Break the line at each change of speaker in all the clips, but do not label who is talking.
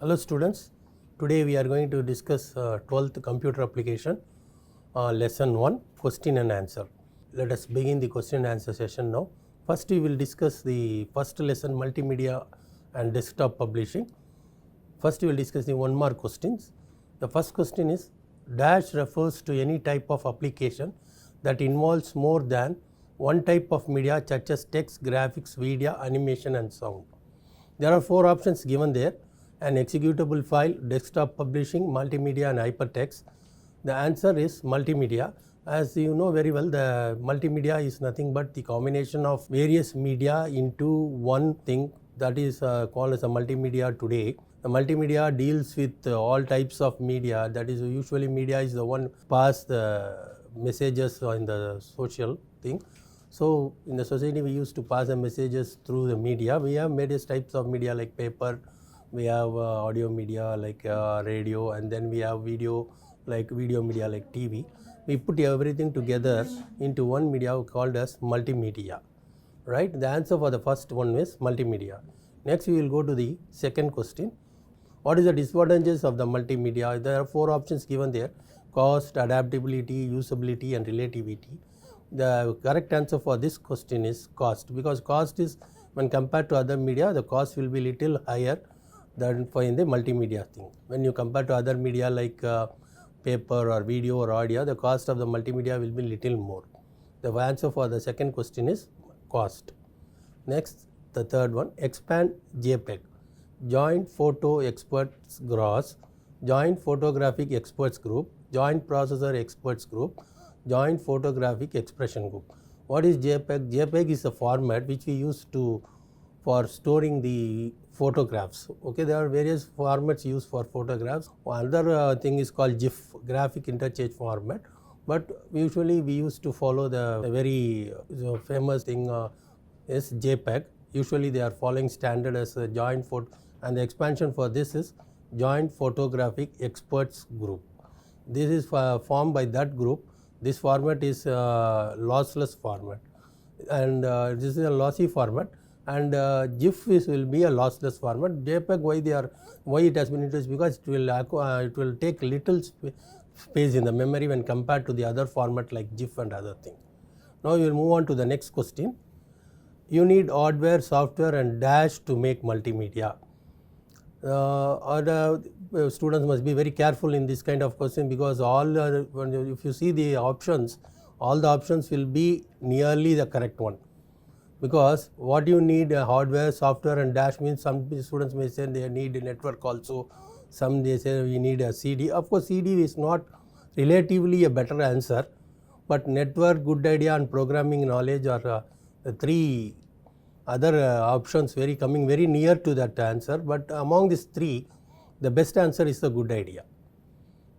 Hello students, today we are going to discuss 12th computer application lesson 1 question and answer. Let us begin the question and answer session now. First we will discuss the first lesson multimedia and desktop publishing. First we will discuss the 1 mark questions. The first question is dash refers to any type of application that involves more than one type of media such as text, graphics, video, animation and sound. There are 4 options given there: an executable file, desktop publishing, multimedia and hypertext. The answer is multimedia. As you know very well, the multimedia is nothing but the combination of various media into one thing, that is called as a multimedia today. The multimedia deals with all types of media, that is usually media is the one pass the messages in the social thing. So in the society we used to pass the messages through the media. We have various types of media like paper, we have audio media like radio, and then we have video like video media like TV. We put everything together into one media called as multimedia, right? The answer for the first one is multimedia. Next we will go to the second question. What is the disadvantages of the multimedia? There are 4 options given there: cost, adaptability, usability and relativity. The correct answer for this question is cost, because cost is, when compared to other media, the cost will be little higher than for in the multimedia thing. When you compare to other media like paper or video or audio, the cost of the multimedia will be little more. The answer for the second question is cost. Next, the third one, expand JPEG. Joint Photo Experts GROS, Joint Photographic Experts Group, Joint Processor Experts Group, Joint Photographic Expression Group. What is JPEG? JPEG is a format which we use for storing the photographs. Okay, there are various formats used for photographs. Another thing is called GIF, graphic interchange format, but usually we used to follow the very famous thing is JPEG. Usually they are following standard as a joint photo, and the expansion for this is Joint Photographic Experts Group. This is formed by that group. This format is lossless format, and this is a lossy format, and GIF will be a lossless format. JPEG, why it has been introduced? Because it will take little space in the memory when compared to the other format like GIF and other things. Now we will move on to the next question. You need hardware, software and dash to make multimedia. Students must be very careful in this kind of question, because if you see the options, all the options will be nearly the correct one. Because what you need, hardware, software and dash means some students may say they need a network also, some they say we need a CD. Of course CD is not relatively a better answer, but network, good idea and programming knowledge are the 3 other options coming very near to that answer. But among these 3, the best answer is the good idea,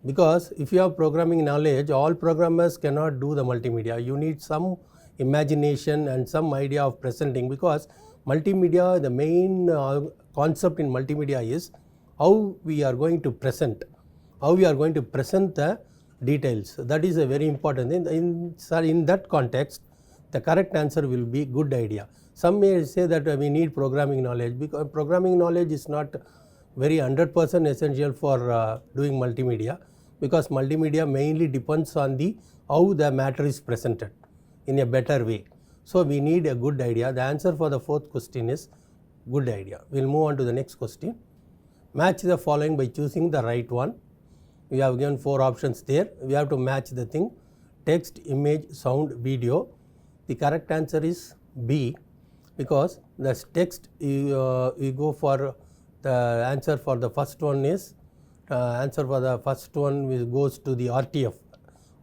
because if you have programming knowledge, all programmers cannot do the multimedia. You need some imagination and some idea of presenting, because multimedia, the main concept in multimedia is how we are going to present the details. That is a very important thing. In that context, the correct answer will be good idea. Some may say that we need programming knowledge, because programming knowledge is not very 100% essential for doing multimedia, because multimedia mainly depends on how the matter is presented in a better way. So we need a good idea. The answer for the 4th question is good idea. We will move on to the next question. Match the following by choosing the right one. We have given 4 options there. We have to match the thing: text, image, sound, video. The correct answer is B, because the text you go for the answer for the first one is answer for the first one goes to the RTF.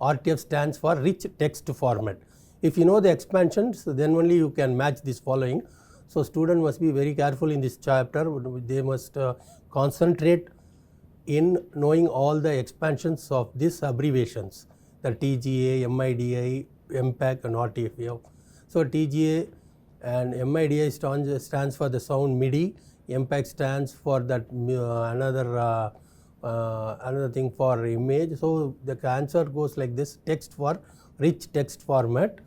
RTF stands for rich text format. If you know the expansions, then only you can match this following. So student must be very careful in this chapter. They must concentrate in knowing all the expansions of these abbreviations, the TGA, MIDI, MPEG and RTF. So TGA and MIDI stands for the sound MIDI, MPEG stands for that another thing for image. So the answer goes like this: text for rich text format,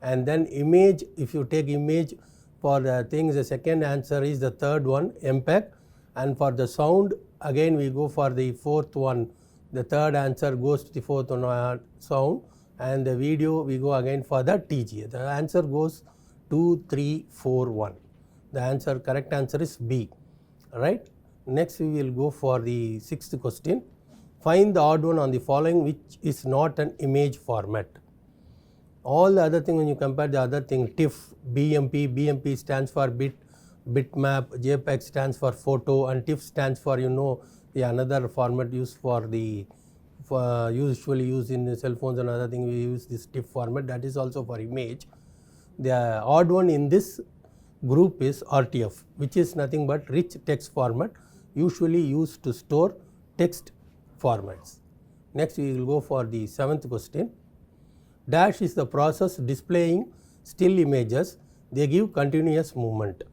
and then image. If you take image for the things, the second answer is the third one, MPEG, and for the sound again we go for the fourth one, the third answer goes to the fourth one sound, and the video we go again for the TG. The answer goes 2, 3, 4, 1. The answer, correct answer is B, right. Next we will go for the sixth question. Find the odd one on the following which is not an image format. All the other thing, when you compare the other thing, TIFF, BMP stands for bitmap, JPEG stands for photo, and TIFF stands for, you know, the another format used for the usually used in the cell phones and other thing, we use this TIFF format, that is also for image. The odd one in this group is RTF, which is nothing but rich text format, usually used to store text formats. Next we will go for the seventh question. Dash is the process displaying still images, they give continuous movement.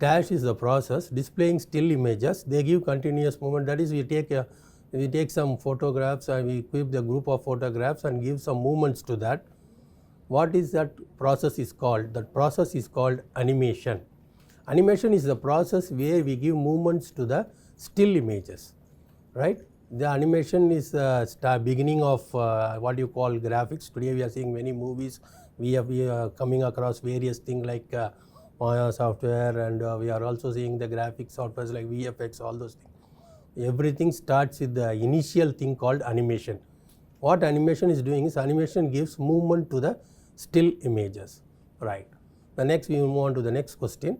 Dash is the process displaying still images, they give continuous movement. That is, we take some photographs and we equip the group of photographs and give some movements to that. What is that process is called? That process is called animation. Animation is the process where we give movements to the still images, right. The animation is the beginning of what you call graphics. Today we are seeing many movies, we are coming across various things like Maya software, and we are also seeing the graphics softwares like VFX, all those things. Everything starts with the initial thing called animation. What animation is doing is, animation gives movement to the still images, right. The next we move on to the next question.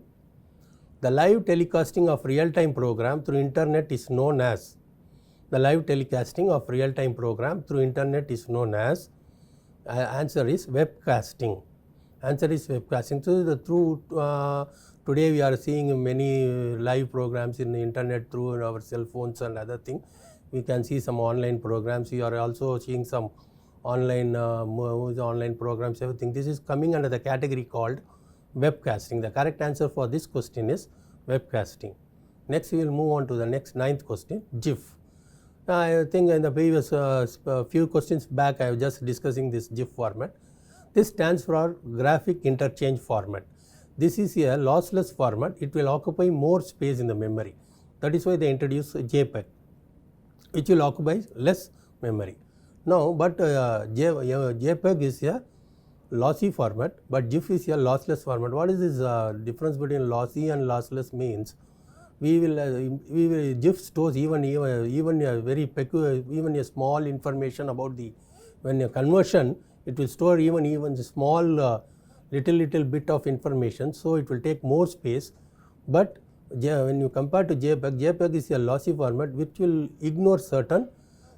The live telecasting of real-time program through internet is known as. The live telecasting of real-time program through internet is known as. Answer is webcasting. Answer is webcasting. So today we are seeing many live programs in the internet through our cell phones and other things. We can see some online programs. We are also seeing some online movies, online programs, everything. This is coming under the category called webcasting. The correct answer for this question is webcasting. Next we will move on to the next ninth question, GIF. I think in the previous few questions back I was just discussing this GIF format. This stands for graphic interchange format. This is a lossless format. It will occupy more space in the memory. That is why they introduced JPEG, which will occupy less memory. Now, but JPEG is a lossy format, but GIF is a lossless format. What is this difference between lossy and lossless means? We will GIF stores even a very peculiar, even a small information about the, when a conversion, it will store even a small little bit of information, so it will take more space. But when you compare to JPEG is a lossy format which will ignore certain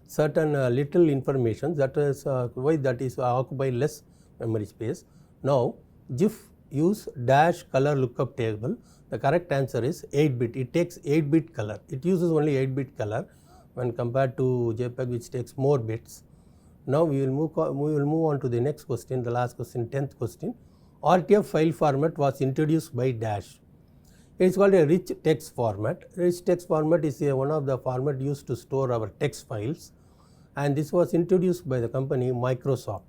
little information, that is why that is occupy less memory space. Now GIF use dash color lookup table. The correct answer is 8-bit. It takes 8-bit color. It uses only 8-bit color when compared to JPEG, which takes more bits. Now we will move on to the next question, the last question, 10th question. RTF file format was introduced by dash. It is called a rich text format. Rich text format is one of the format used to store our text files, and this was introduced by the company Microsoft.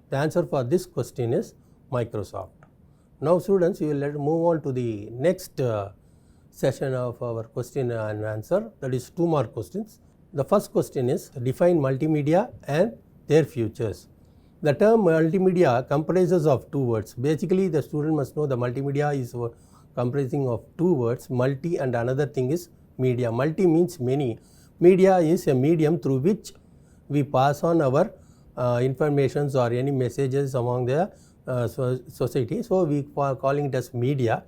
The answer for this question is Microsoft. Now students, we will move on to the next session of our question and answer, that is 2 more questions. The first question is define multimedia and their futures. The term multimedia comprises of 2 words. Basically the student must know the multimedia is comprising of 2 words, multi and another thing is media. Multi means many. Media is a medium through which we pass on our informations or any messages among the society, so we are calling it as media.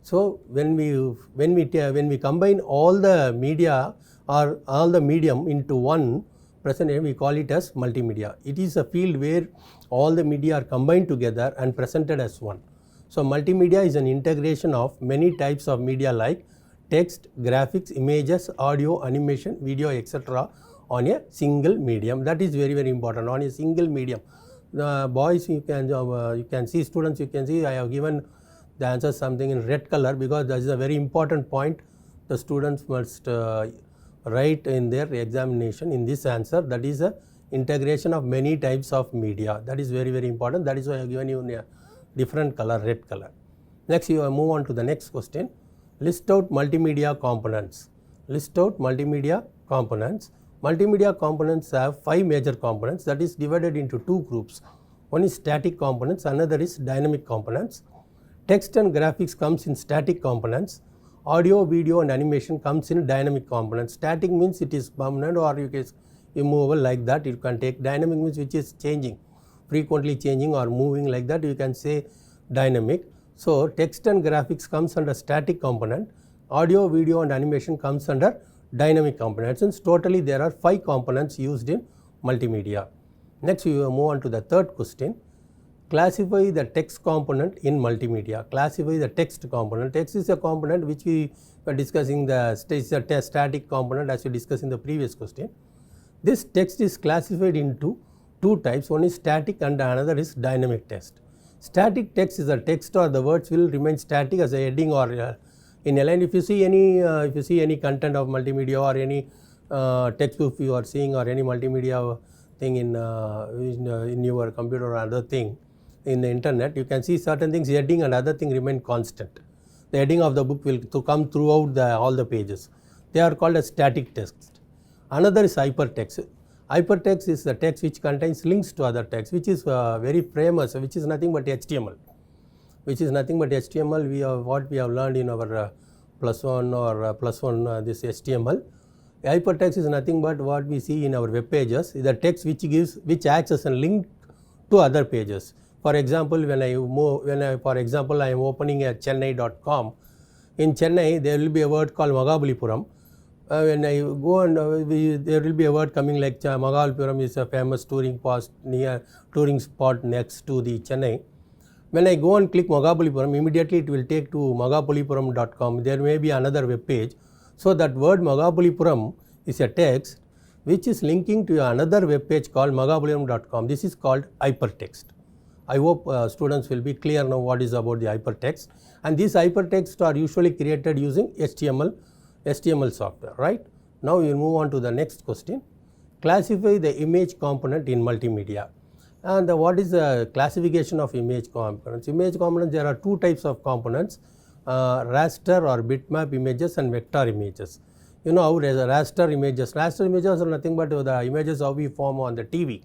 So when we combine all the media or all the medium into one present, we call it as multimedia. It is a field where all the media are combined together and presented as one. So multimedia is an integration of many types of media like text, graphics, images, audio, animation, video, etc. on a single medium. That is very important, on a single medium. The boys, you can see, students, you can see I have given the answer something in red color because that is a very important point the students must write in their examination in this answer. That is a integration of many types of media. That is very important. That is why I have given you a different color, red color. Next you move on to the next question. List out multimedia components. list out multimedia components. Multimedia components have 5 major components, that is divided into 2 groups. One is static components, another is dynamic components. Text and graphics comes in static components. Audio, video and animation comes in dynamic components. Static means it is permanent or you can immovable like that. You can take dynamic means which is changing, frequently changing or moving like that, you can say dynamic. So text and graphics comes under static component. Audio, video and animation comes under dynamic components. Since totally there are 5 components used in multimedia. Next we will move on to the third question. Classify the text component in multimedia. Classify the text component. Text is a component which we were discussing, the static component as we discussed in the previous question. This text is classified into 2 types, one is static and another is dynamic text. Static text is a text or the words will remain static as a heading or in a line. If you see any content of multimedia or any textbook you are seeing or any multimedia thing in your computer or other thing in the internet, you can see certain things heading and other thing remain constant. The heading of the book will come throughout all the pages. They are called as static text. Another is hypertext. Hypertext is the text which contains links to other text, which is very famous, which is nothing but HTML. Which is nothing but HTML. What we have learned in our +1 or +1 this HTML. Hypertext is nothing but what we see in our web pages, is the text which acts as a link to other pages. For example, when I am opening a chennai.com, in Chennai there will be a word called Mahabalipuram. When I go and there will be a word coming like Mahabalipuram is a famous touring spot next to the Chennai. When I go and click Mahabalipuram, immediately it will take to mahabalipuram.com. There may be another web page. So that word Mahabalipuram is a text which is linking to another web page called mahabalipuram.com. This is called hypertext. I hope students will be clear now what is about the hypertext, and these hypertexts are usually created using HTML software, right? Now we will move on to the next question. Classify the image component in multimedia. And what is the classification of image components? Image components, there are 2 types of components, raster or bitmap images and vector images. You know how raster images are nothing but the images how we form on the TV.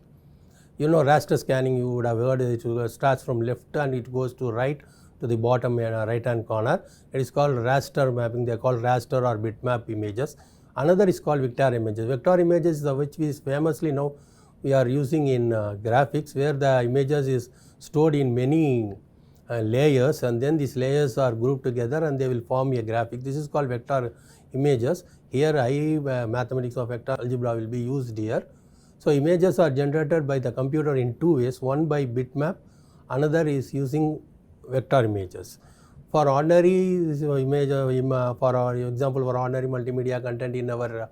You know raster scanning, you would have heard it starts from left and it goes to right to the bottom right hand corner. It is called raster mapping. They are called raster or bitmap images. Another is called vector images. Vector images which is famously now we are using in graphics, where the images is stored in many layers, and then these layers are grouped together and they will form a graphic. This is called vector images. Here mathematics of vector algebra will be used here. So for are generated by the computer in 2 ways, one by bitmap, another is using vector images. For ordinary image, for our example, for ordinary multimedia content in our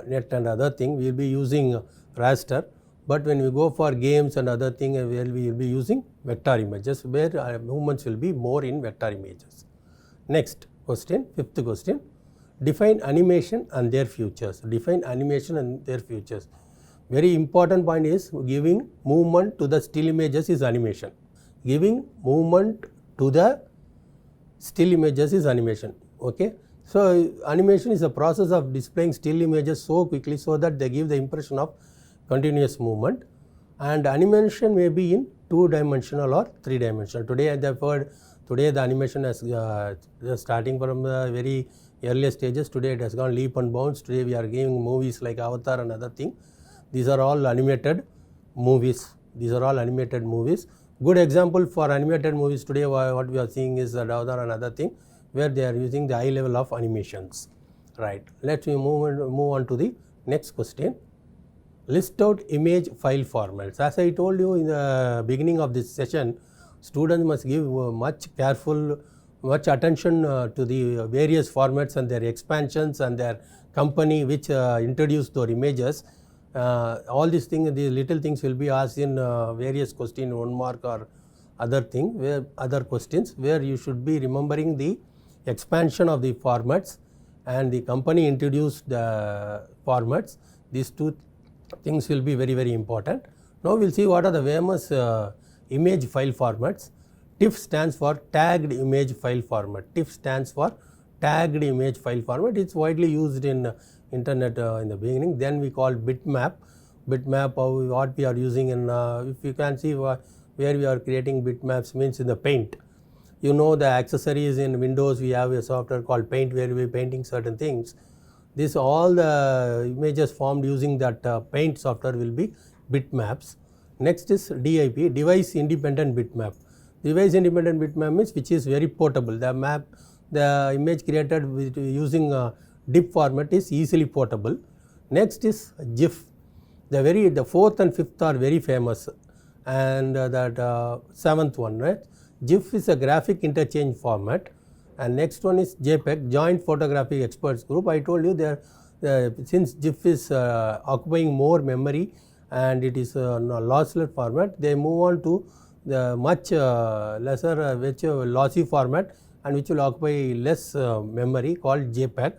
net and other thing, we will be using raster. But when we go for games and other thing, we will be using vector images, where movements will be more in vector images. Next question, 5th question. Define animation and their features. Define animation and their features. Very important point is giving movement to the still images is animation. Giving movement to the still images is animation. Okay. So animation is a process of displaying still images so quickly so that they give the impression of continuous movement, and animation may be in 2-dimensional or 3-dimensional. Today the animation is starting from the very earliest stages. Today it has gone leap and bounds. Today we are giving movies like Avatar and other thing. These are all animated movies. Good example for animated movies today, what we are seeing is Avatar and other thing, where they are using the high level of animations. Right. Let me move on to the next question. List out image file formats. As I told you in the beginning of this session, students must give much attention to the various formats and their expansions and their company which introduced their images. All these things, these little things will be asked in various questions, 1 mark or other questions, where you should be remembering the expansion of the formats and the company introduced formats. These 2 things will be very, very important. Now we will see what are the famous image file formats. TIFF stands for tagged image file format. TIFF stands for tagged image file format. It's widely used in internet in the beginning. Then we call bitmap. Bitmap, what we are using in, if you can see where we are creating bitmaps means in the paint. You know the accessories in Windows, we have a software called Paint where we are painting certain things. This all the images formed using that paint software will be bitmaps. Next is DIP, device independent bitmap. Device independent bitmap means which is very portable. The image created with using DIP format is easily portable. Next is GIF. The fourth and fifth are very famous, and that seventh one, right? GIF is a graphic interchange format, and next one is JPEG, Joint Photographic Experts Group. I told you there, since GIF is occupying more memory and it is a lossless format, they move on to the much lesser which lossy format and which will occupy less memory called JPEG.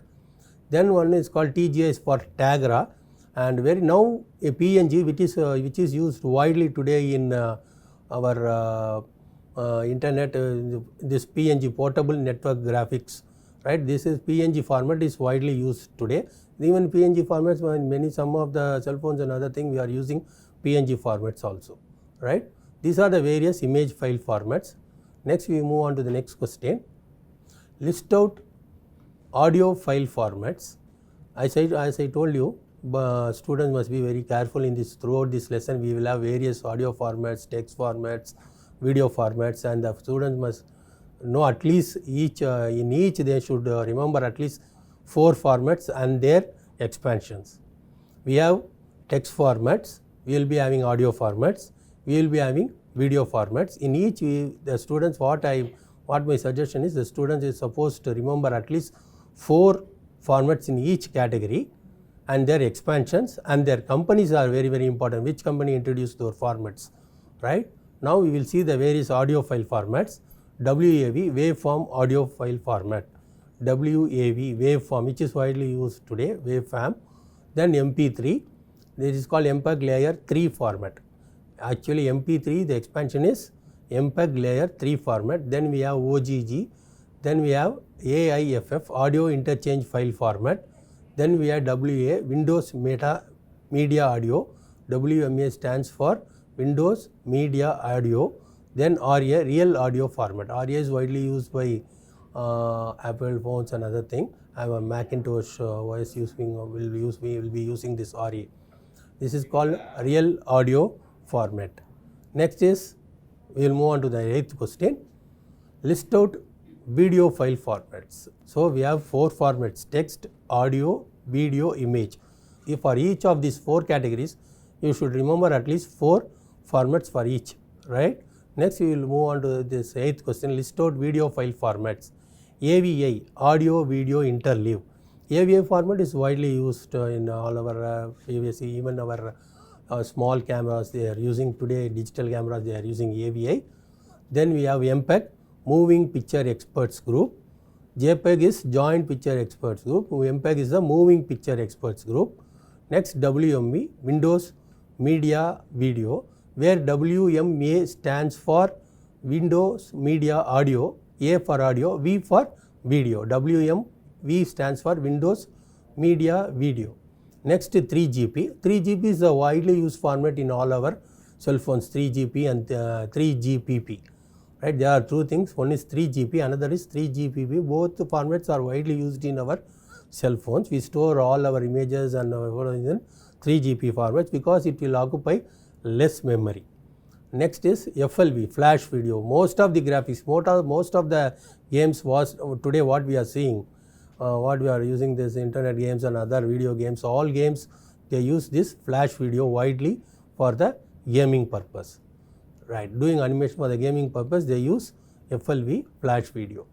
Then one is called TGS for Tagra, and very now a PNG which is used widely today in our internet, this PNG, portable network graphics, right? This is PNG format is widely used today. Even PNG formats, some of the cell phones and other things we are using PNG formats also, right? These are the various image file formats. Next we move on to the next question. List out audio file formats. As I told you, students must be very careful in this. Throughout this lesson we will have various audio formats, text formats, video formats, and the students must know at least in each they should remember at least 4 formats and their expansions. We have text formats, we will be having audio formats, we will be having video formats. In each the students, what my suggestion is, the students is supposed to remember at least 4 formats in each category and their expansions, and their companies are very, very important, which company introduced those formats, right? Now we will see the various audio file formats. WAV, waveform audio file format. WAV, waveform, which is widely used today, waveform. Then MP3, this is called MPEG layer 3 format. Actually MP3, the expansion is MPEG layer 3 format. Then we have OGG, then we have AIFF, audio interchange file format. Then we have WA, Windows Media Audio. WMA stands for Windows Media Audio. Then RA, real audio format. RA is widely used by Apple phones and other thing. I have a Macintosh OS will be using this RA. This is called real audio format. Next is, we will move on to the 8th question. List out video file formats. So we have 4 formats: text, audio, video, image. If for each of these 4 categories, you should remember at least 4 formats for each, right? Next we will move on to this 8th question. List out video file formats. AVI, audio video interleave. AVI format is widely used in all our even our small cameras they are using today, digital cameras they are using AVI. Then we have MPEG, Moving Picture Experts Group. JPEG is Joint Picture Experts Group. MPEG is the Moving Picture Experts Group. Next WMV, Windows Media Video, where WMA stands for Windows Media Audio, A for audio, V for video. WMV stands for Windows Media Video. Next 3GP. 3GP is a widely used format in all our cell phones, 3GP and 3GPP. Right, there are 2 things. One is 3GP, another is 3GPP. Both formats are widely used in our cell phones. We store all our images and in 3GP formats because it will occupy less memory. Next is FLV, flash video. Most of the graphics, most of the games was today what we are seeing, what we are using this internet games and other video games, all games they use this flash video widely for the gaming purpose. Right, doing animation for the gaming purpose they use FLV, flash video.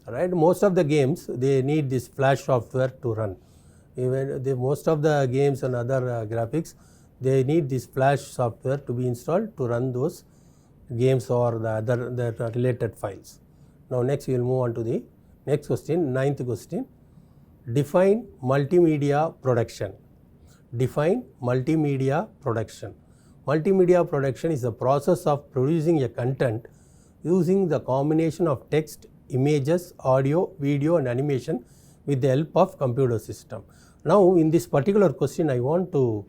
Right, most of the games they need this flash software to run. Even most of the games and other graphics they need this flash software to be installed to run those games or the related files. Now next we will move on to the next question, 9th question. Define multimedia production. Define multimedia production. Multimedia production is the process of producing a content using the combination of text, images, audio, video and animation with the help of computer system. Now in this particular question I want to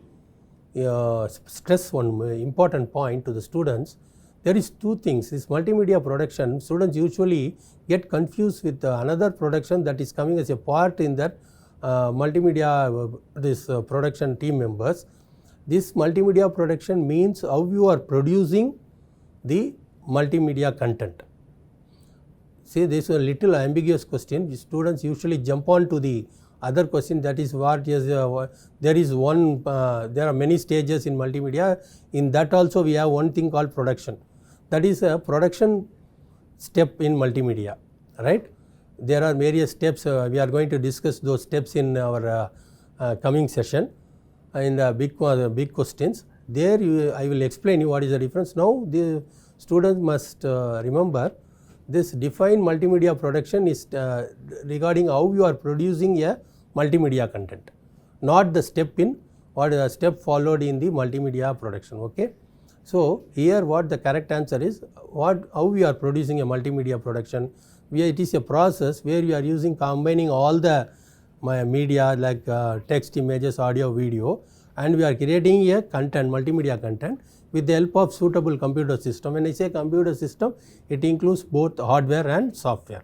stress one important point to the students. There is two things. This multimedia production, students usually get confused with another production that is coming as a part in that multimedia production team members. This multimedia production means how you are producing the multimedia content. See, this is a little ambiguous question. The students usually jump on to the other question, that is what is there are many stages in multimedia. In that also we have one thing called production. That is a production step in multimedia, right? There are various steps. We are going to discuss those steps in our coming session in the big questions. There I will explain you what is the difference. Now the students must remember this define multimedia production is regarding how you are producing a multimedia content, not the step in or the step followed in the multimedia production. Okay. So here what the correct answer is, how we are producing a multimedia production. It is a process where we are combining all the media like text, images, audio, video, and we are creating a content, multimedia content with the help of suitable computer system. When I say computer system, it includes both hardware and software.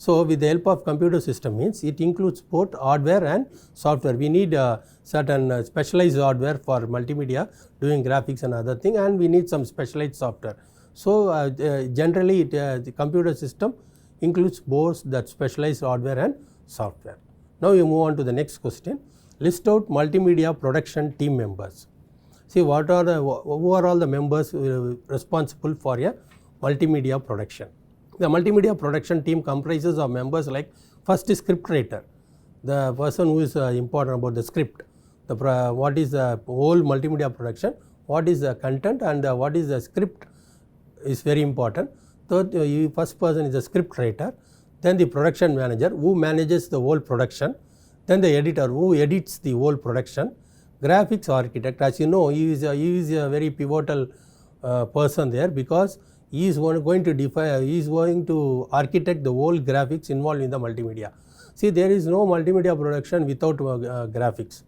So with the help of computer system means it includes both hardware and software. We need certain specialized hardware for multimedia doing graphics and other thing, and we need some specialized software. So generally the computer system includes both that specialized hardware and software. Now you move on to the next question. List out multimedia production team members. See, who are all the members responsible for a multimedia production. The multimedia production team comprises of members like first is script writer, the person who is important about the script, what is the whole multimedia production, what is the content and what is the script is very important. Third, first person is the script writer, then the production manager who manages the whole production, then the editor who edits the whole production, graphics architect, as you know, he is a very pivotal person there, because he is going to architect the whole graphics involved in the multimedia. See, there is no multimedia production without graphics,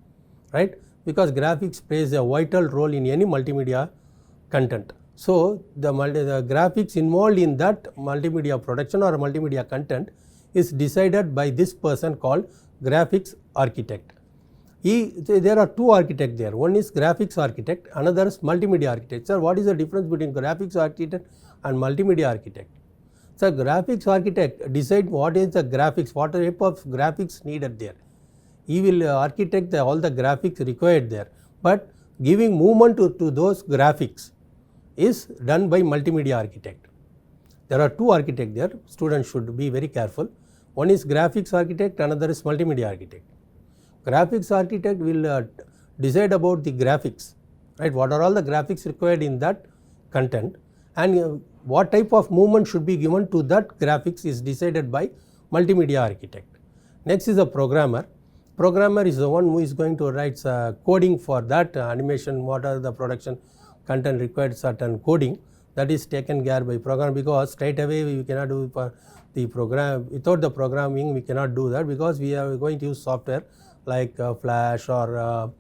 right? Because graphics plays a vital role in any multimedia content. So the graphics involved in that multimedia production or multimedia content is decided by this person called graphics architect. There are two architects there. One is graphics architect, another is multimedia architect. Sir, what is the difference between graphics architect and multimedia architect? So graphics architect decide what is the graphics, what type of graphics needed there. He will architect all the graphics required there, but giving movement to those graphics is done by multimedia architect. There are two architects there. Students should be very careful. One is graphics architect, another is multimedia architect. Graphics architect will decide about the graphics, right? What are all the graphics required in that content, and what type of movement should be given to that graphics is decided by multimedia architect. Next is a programmer. Programmer is the one who is going to write coding for that animation. What are the production content required, certain coding that is taken care by programmer, because straight away we cannot do for the program. Without the programming we cannot do that, because we are going to use software like Flash, or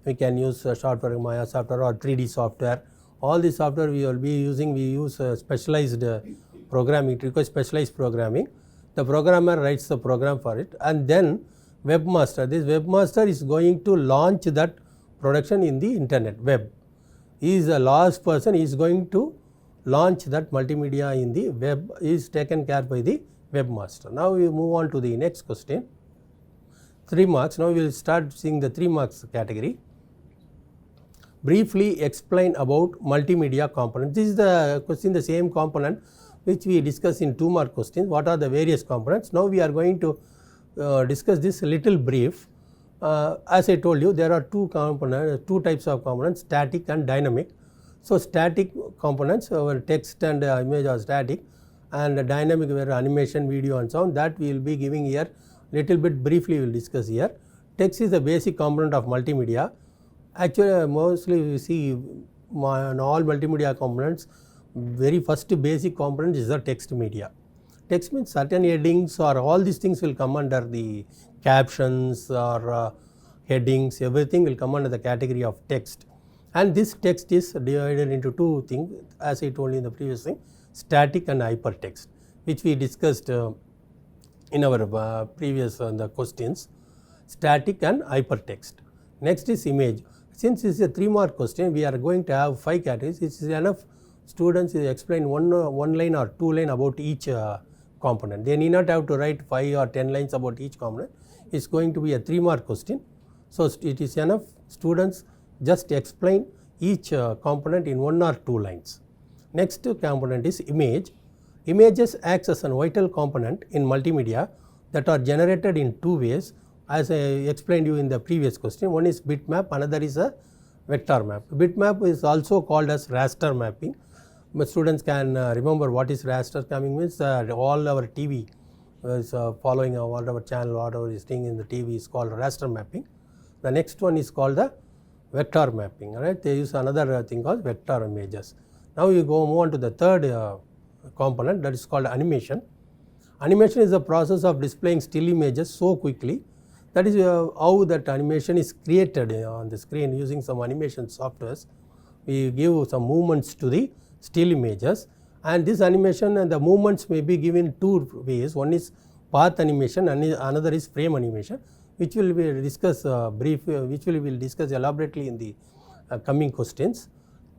we can use software Maya software or 3D software. All the software we will be using, we use specialized programming. It requires specialized programming. The programmer writes the program for it, and then webmaster. This webmaster is going to launch that production in the internet web. He is the last person. He is going to launch that multimedia in the web. Is taken care by the webmaster. Now we move on to the next question. 3 marks. Now we will start seeing the 3 marks category. Briefly explain about multimedia component. This is the question, the same component which we discussed in 2 mark questions. What are the various components? Now we are going to discuss this a little brief. As I told you, there are two types of components, static and dynamic. So static components, text and image are static, and dynamic where animation, video and so on, that we will be giving here. Little bit briefly we will discuss here. Text is the basic component of multimedia. Actually mostly we see in all multimedia components, very first basic component is the text media. Text means certain headings or all these things will come under the captions or headings, everything will come under the category of text. And this text is divided into two things, as I told you in the previous thing, static and hypertext, which we discussed in our previous the questions, static and hypertext. Next is image. Since this is a 3-mark question, we are going to have 5 categories. It is enough students explain one line or 2 line about each component. They need not have to write 5 or 10 lines about each component. It is going to be a 3-mark question. So, it is enough students just explain each component in 1 or 2 lines. Next component is image. Images acts as a vital component in multimedia that are generated in 2 ways, as I explained you in the previous question. One is bitmap, another is a vector map. Bitmap is also called as raster mapping. But students can remember what is raster mapping means. All our TV is following whatever channel, whatever is staying in the TV is called raster mapping. The next one is called the vector mapping, right? They use another thing called vector images. Now you move on to the third component, that is called animation. Animation is the process of displaying still images so quickly. That is how that animation is created on the screen using some animation softwares. We give some movements to the still images, and this animation and the movements may be given 2 ways. One is path animation and another is frame animation, which will be discussed which we will discuss elaborately in the coming questions.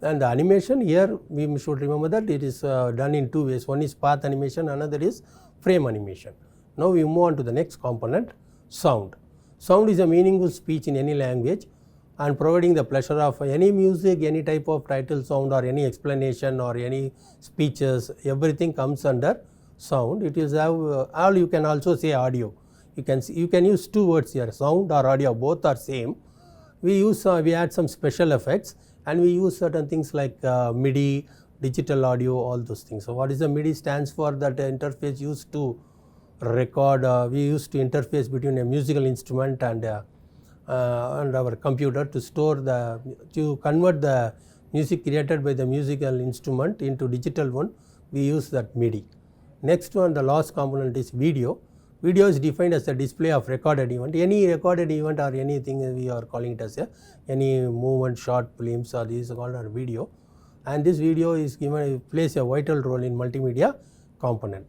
And the animation here we should remember that it is done in 2 ways. One is path animation, another is frame animation. Now we move on to the next component, sound. Sound is a meaningful speech in any language and providing the pleasure of any music, any type of title sound or any explanation or any speeches, everything comes under sound. It is all, you can also say audio. You can use 2 words here, sound or audio, both are same. We add some special effects and we use certain things like MIDI, digital audio, all those things. So what is the MIDI stands for? That interface used to record, we used to interface between a musical instrument and our computer to convert the music created by the musical instrument into digital one. We use that MIDI. Next one, the last component is video. Video is defined as the display of recorded event. Any recorded event or anything we are calling it as any movement, short films, or these are called a video. And this video is plays a vital role in multimedia component.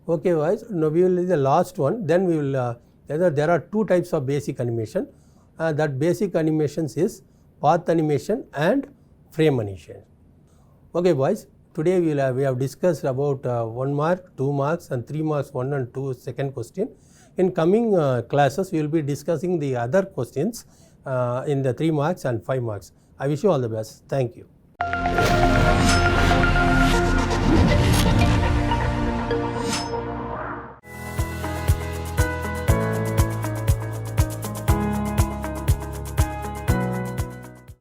Okay guys, now we will do the last one. Then we will there are 2 types of basic animation. That basic animations is path animation and frame animation. Okay boys, today we have discussed about 1 mark, 2 marks and 3 marks 1 and 2 second question. In coming classes we will be discussing the other questions in the 3 marks and 5 marks. I wish you all the best. Thank you.